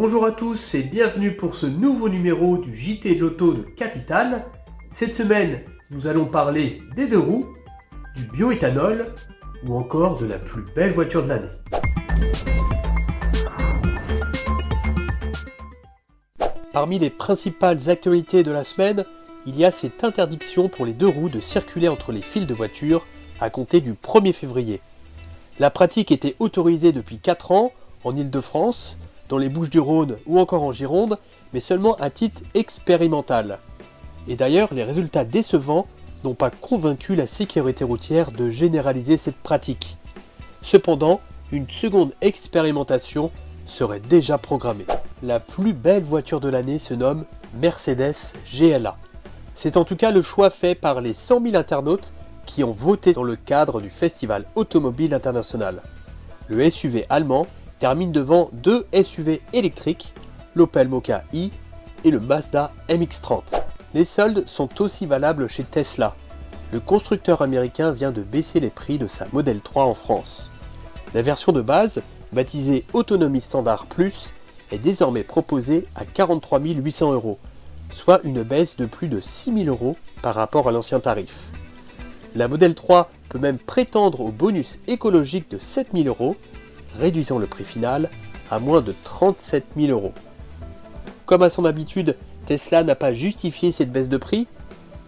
Bonjour à tous et bienvenue pour ce nouveau numéro du JT de l'auto de Capital. Cette semaine, nous allons parler des deux roues, du bioéthanol ou encore de la plus belle voiture de l'année. Parmi les principales actualités de la semaine, il y a cette interdiction pour les deux roues de circuler entre les files de voitures à compter du 1er février. La pratique était autorisée depuis 4 ans en Île-de-France, dans les Bouches-du-Rhône ou encore en Gironde, mais seulement à titre expérimental. Et d'ailleurs, les résultats décevants n'ont pas convaincu la sécurité routière de généraliser cette pratique. Cependant, une seconde expérimentation serait déjà programmée. La plus belle voiture de l'année se nomme Mercedes GLA. C'est en tout cas le choix fait par les 100 000 internautes qui ont voté dans le cadre du Festival Automobile International. Le SUV allemand termine devant deux SUV électriques, l'Opel Mokka i et le Mazda MX-30. Les soldes sont aussi valables chez Tesla. Le constructeur américain vient de baisser les prix de sa Model 3 en France. La version de base, baptisée Autonomie Standard Plus, est désormais proposée à 43 800 €, soit une baisse de plus de 6 000 € par rapport à l'ancien tarif. La Model 3 peut même prétendre au bonus écologique de 7 000 €, réduisant le prix final à moins de 37 000 €. Comme à son habitude, Tesla n'a pas justifié cette baisse de prix,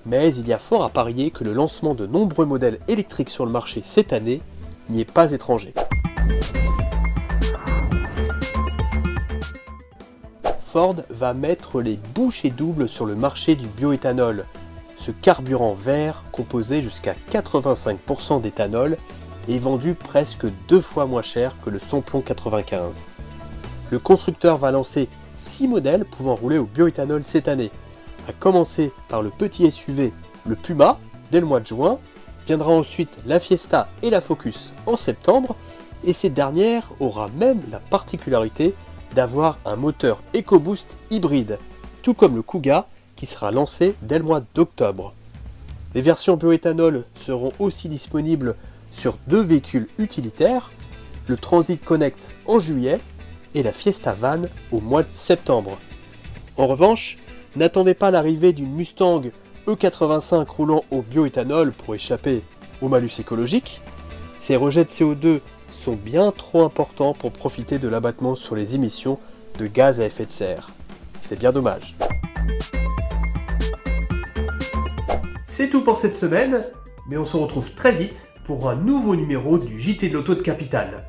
mais il y a fort à parier que le lancement de nombreux modèles électriques sur le marché cette année n'y est pas étranger. Ford va mettre les bouchées doubles sur le marché du bioéthanol. Ce carburant vert, composé jusqu'à 85% d'éthanol, est vendu presque 2 fois moins cher que le samplon 95. Le constructeur va lancer 6 modèles pouvant rouler au bioéthanol cette année, à commencer par le petit SUV, le Puma, dès le mois de juin, viendra ensuite la Fiesta et la Focus en septembre, et cette dernière aura même la particularité d'avoir un moteur EcoBoost hybride, tout comme le Kuga qui sera lancé dès le mois d'octobre. Les versions bioéthanol seront aussi disponibles sur 2 véhicules utilitaires, le Transit Connect en juillet et la Fiesta Van au mois de septembre. En revanche, n'attendez pas l'arrivée d'une Mustang E85 roulant au bioéthanol pour échapper au malus écologique. Ces rejets de CO2 sont bien trop importants pour profiter de l'abattement sur les émissions de gaz à effet de serre. C'est bien dommage. C'est tout pour cette semaine, mais on se retrouve très vite pour un nouveau numéro du JT de l'auto de Capital.